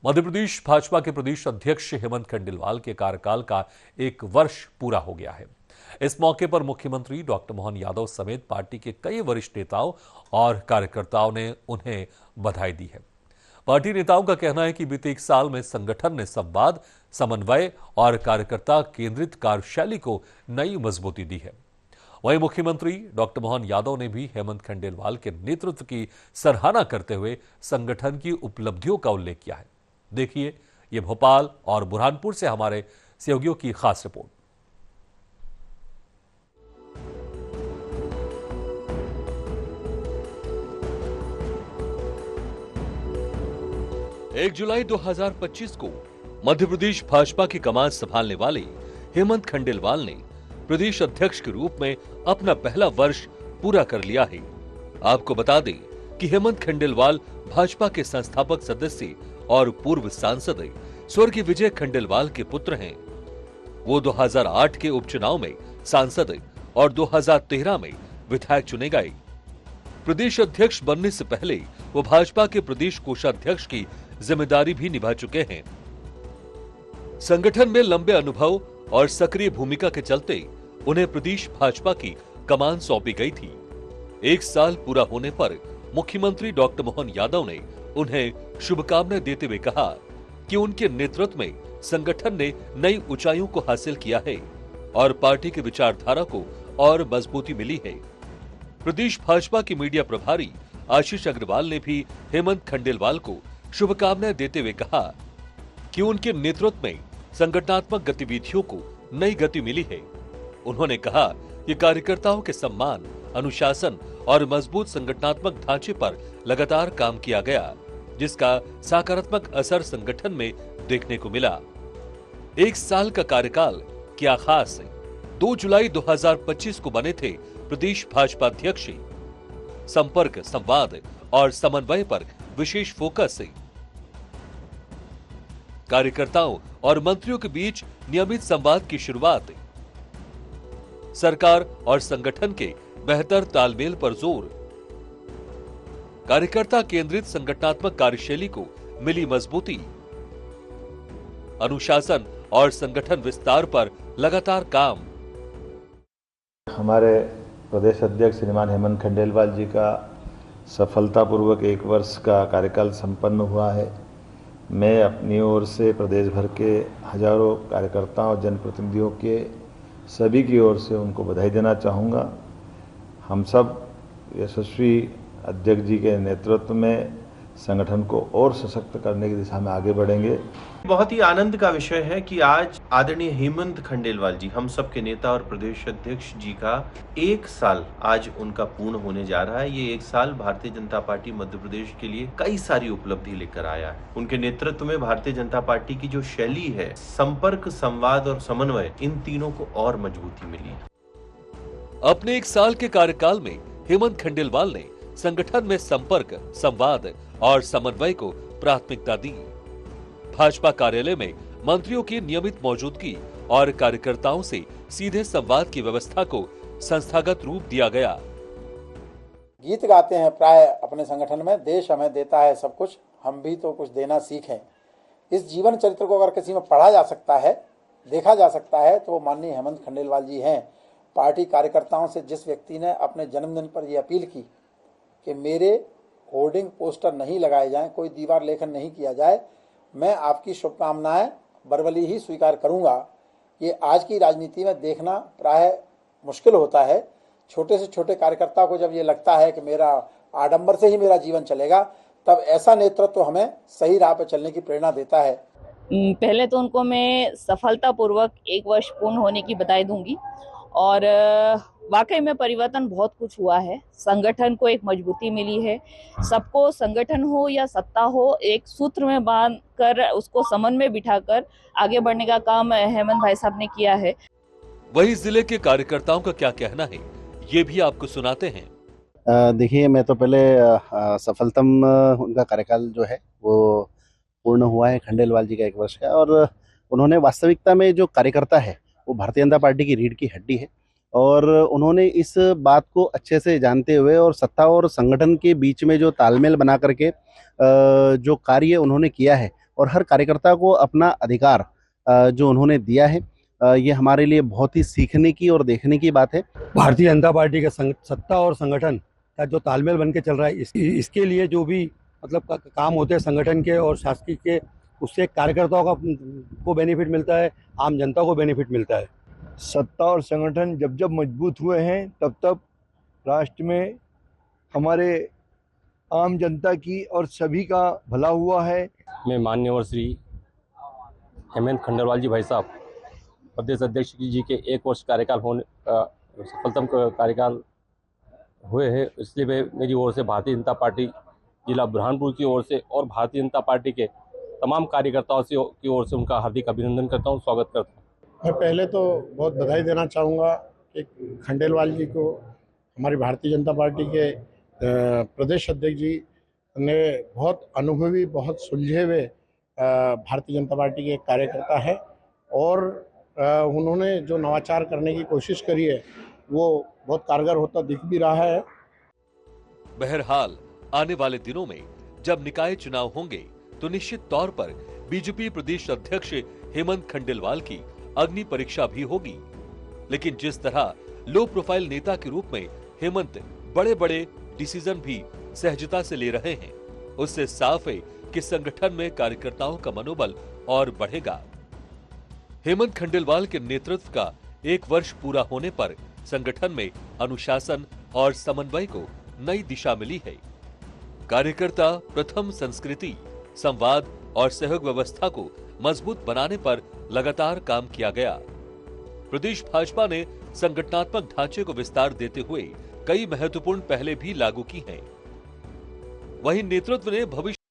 मध्य प्रदेश भाजपा के प्रदेश अध्यक्ष हेमंत खंडेलवाल के कार्यकाल का 1 वर्ष पूरा हो गया है। इस मौके पर मुख्यमंत्री डॉक्टर मोहन यादव समेत पार्टी के कई वरिष्ठ नेताओं और कार्यकर्ताओं ने उन्हें बधाई दी है। पार्टी नेताओं का कहना है कि बीते 1 साल में संगठन ने संवाद, समन्वय और कार्यकर्ता केंद्रित कार्यशैली को नई मजबूती दी है। वहीं मुख्यमंत्री डॉक्टर मोहन यादव ने भी हेमंत खंडेलवाल के नेतृत्व की सराहना करते हुए संगठन की उपलब्धियों का उल्लेख किया है। देखिए ये भोपाल और बुरहानपुर से हमारे सहयोगियों की खास रिपोर्ट। 1 जुलाई 2025 को मध्य प्रदेश भाजपा की कमान संभालने वाले हेमंत खंडेलवाल ने प्रदेश अध्यक्ष के रूप में अपना पहला वर्ष पूरा कर लिया है। आपको बता दें कि हेमंत खंडेलवाल भाजपा के संस्थापक सदस्य और पूर्व सांसद स्वर्गीय विजय खंडेलवाल के पुत्र हैं। वो 2008 के उपचुनाव में सांसद और 2013 में विधायक चुने गए। प्रदेश अध्यक्ष बनने से पहले वो भाजपा के प्रदेश कोषाध्यक्ष की जिम्मेदारी भी निभा चुके हैं। संगठन में लंबे अनुभव और सक्रिय भूमिका के चलते उन्हें प्रदेश भाजपा की कमान सौंपी गई थी। 1 साल पूरा होने पर मुख्यमंत्री डॉक्टर मोहन यादव ने उन्हें शुभकामनाएं देते हुए कहा कि उनके नेतृत्व में संगठन ने नई ऊंचाइयों को हासिल किया है और पार्टी की विचारधारा को और मजबूती मिली है। प्रदेश भाजपा की मीडिया प्रभारी आशीष अग्रवाल ने भी हेमंत खंडेलवाल को शुभकामनाएं देते हुए कहा कि उनके नेतृत्व में संगठनात्मक गतिविधियों को नई गति मिली है। उन्होंने कहा कि कार्यकर्ताओं के सम्मान, अनुशासन और मजबूत संगठनात्मक ढांचे पर लगातार काम किया गया, जिसका सकारात्मक असर संगठन में देखने को मिला। 1 साल का कार्यकाल क्या खास है। 2 जुलाई 2025 को बने थे प्रदेश भाजपा अध्यक्ष। संपर्क, संवाद और समन्वय पर विशेष फोकस है। कार्यकर्ताओं और मंत्रियों के बीच नियमित संवाद की शुरुआत। सरकार और संगठन के बेहतर तालमेल पर जोर। कार्यकर्ता केंद्रित संगठनात्मक कार्यशैली को मिली मजबूती। अनुशासन और संगठन विस्तार पर लगातार काम। हमारे प्रदेश अध्यक्ष श्रीमान हेमंत खंडेलवाल जी का सफलतापूर्वक 1 वर्ष का कार्यकाल संपन्न हुआ है। मैं अपनी ओर से प्रदेश भर के हजारों कार्यकर्ताओं, जनप्रतिनिधियों के सभी की ओर से उनको बधाई देना चाहूँगा। हम सब यशस्वी अध्यक्ष जी के नेतृत्व में संगठन को और सशक्त करने की दिशा में आगे बढ़ेंगे। बहुत ही आनंद का विषय है कि आज आदरणीय हेमंत खंडेलवाल जी, हम सब के नेता और प्रदेश अध्यक्ष जी का 1 साल आज उनका पूर्ण होने जा रहा है। ये 1 साल भारतीय जनता पार्टी मध्य प्रदेश के लिए कई सारी उपलब्धि लेकर आया है। उनके नेतृत्व में भारतीय जनता पार्टी की जो शैली है, संपर्क, संवाद और समन्वय, इन तीनों को और मजबूती मिली। अपने 1 साल के कार्यकाल में हेमंत खंडेलवाल ने संगठन में संपर्क, संवाद और समन्वय को प्राथमिकता दी। भाजपा कार्यालय में मंत्रियों की नियमित मौजूदगी और कार्यकर्ताओं से सीधे संवाद की व्यवस्था को संस्थागत रूप दिया गया। गीत गाते हैं प्राय अपने संगठन में, देश हमें देता है सब कुछ, हम भी तो कुछ देना सीखें। इस जीवन चरित्र को अगर किसी में पढ़ा जा सकता है, देखा जा सकता है, तो वो माननीय हेमंत खंडेलवाल जी हैं। पार्टी कार्यकर्ताओं से जिस व्यक्ति ने अपने जन्मदिन पर यह अपील की कि मेरे होर्डिंग, पोस्टर नहीं लगाए जाएं, कोई दीवार लेखन नहीं किया जाए, मैं आपकी शुभकामनाएं बरबली ही स्वीकार करूंगा। ये आज की राजनीति में देखना प्राय मुश्किल होता है। छोटे से छोटे कार्यकर्ता को जब ये लगता है कि मेरा आडंबर से ही मेरा जीवन चलेगा, तब ऐसा नेतृत्व हमें सही राह पर चलने की प्रेरणा देता है। पहले तो उनको मैं सफलतापूर्वक 1 वर्ष पूर्ण होने की बधाई दूंगी और वाकई में परिवर्तन बहुत कुछ हुआ है। संगठन को एक मजबूती मिली है। सबको, संगठन हो या सत्ता हो, एक सूत्र में बांध कर उसको समन्वय में बिठाकर आगे बढ़ने का काम हेमंत भाई साहब ने किया है। वही जिले के कार्यकर्ताओं का क्या कहना है, ये भी आपको सुनाते हैं। देखिए, मैं तो पहले सफलतम उनका कार्यकाल जो है वो पूर्ण हुआ है खंडेलवाल जी का 1 वर्ष का, और उन्होंने वास्तविकता में जो कार्यकर्ता है वो भारतीय जनता पार्टी की रीढ़ की हड्डी है। और उन्होंने इस बात को अच्छे से जानते हुए और सत्ता और संगठन के बीच में जो तालमेल बना करके जो कार्य उन्होंने किया है और हर कार्यकर्ता को अपना अधिकार जो उन्होंने दिया है, ये हमारे लिए बहुत ही सीखने की और देखने की बात है। भारतीय जनता पार्टी के सत्ता और संगठन का जो तालमेल बन के चल रहा है, इसके लिए जो भी मतलब काम होते हैं संगठन के और शासकीय के, उससे कार्यकर्ताओं को बेनिफिट मिलता है, आम जनता को बेनिफिट मिलता है। सत्ता और संगठन जब जब मजबूत हुए हैं तब तब राष्ट्र में हमारे आम जनता की और सभी का भला हुआ है। मैं माननीय श्री हेमंत खंडेलवाल जी भाई साहब प्रदेश अध्यक्ष जी के 1 वर्ष कार्यकाल होने सफलतम कार्यकाल हुए हैं, इसलिए मैं मेरी ओर से भारतीय जनता पार्टी जिला बुरहानपुर की ओर से और भारतीय जनता पार्टी के तमाम कार्यकर्ताओं से की ओर से उनका हार्दिक अभिनंदन करता हूं, स्वागत करता हूं। मैं पहले तो बहुत बधाई देना चाहूँगा कि खंडेलवाल जी को हमारी भारतीय जनता पार्टी के प्रदेश अध्यक्ष जी ने बहुत अनुभवी, बहुत सुलझे हुए भारतीय जनता पार्टी के कार्यकर्ता है और उन्होंने जो नवाचार करने की कोशिश करी है वो बहुत कारगर होता दिख भी रहा है। बहरहाल आने वाले दिनों में जब निकाय चुनाव होंगे तो निश्चित तौर पर बीजेपी प्रदेश अध्यक्ष हेमंत खंडेलवाल की अग्नि परीक्षा भी होगी। लेकिन जिस तरह लो प्रोफाइल नेता के रूप में हेमंत बड़े बड़े डिसीजन भी सहजता से ले रहे हैं, उससे साफ है कि संगठन में कार्यकर्ताओं का मनोबल और बढ़ेगा। हेमंत खंडेलवाल के नेतृत्व का 1 वर्ष पूरा होने पर संगठन में अनुशासन और समन्वय को नई दिशा मिली है। कार्यकर्ता प्रथम संस्कृति, संवाद और सहयोग व्यवस्था को मजबूत बनाने पर लगातार काम किया गया। प्रदेश भाजपा ने संगठनात्मक ढांचे को विस्तार देते हुए कई महत्वपूर्ण पहलें भी लागू की हैं। वहीं नेतृत्व ने भविष्य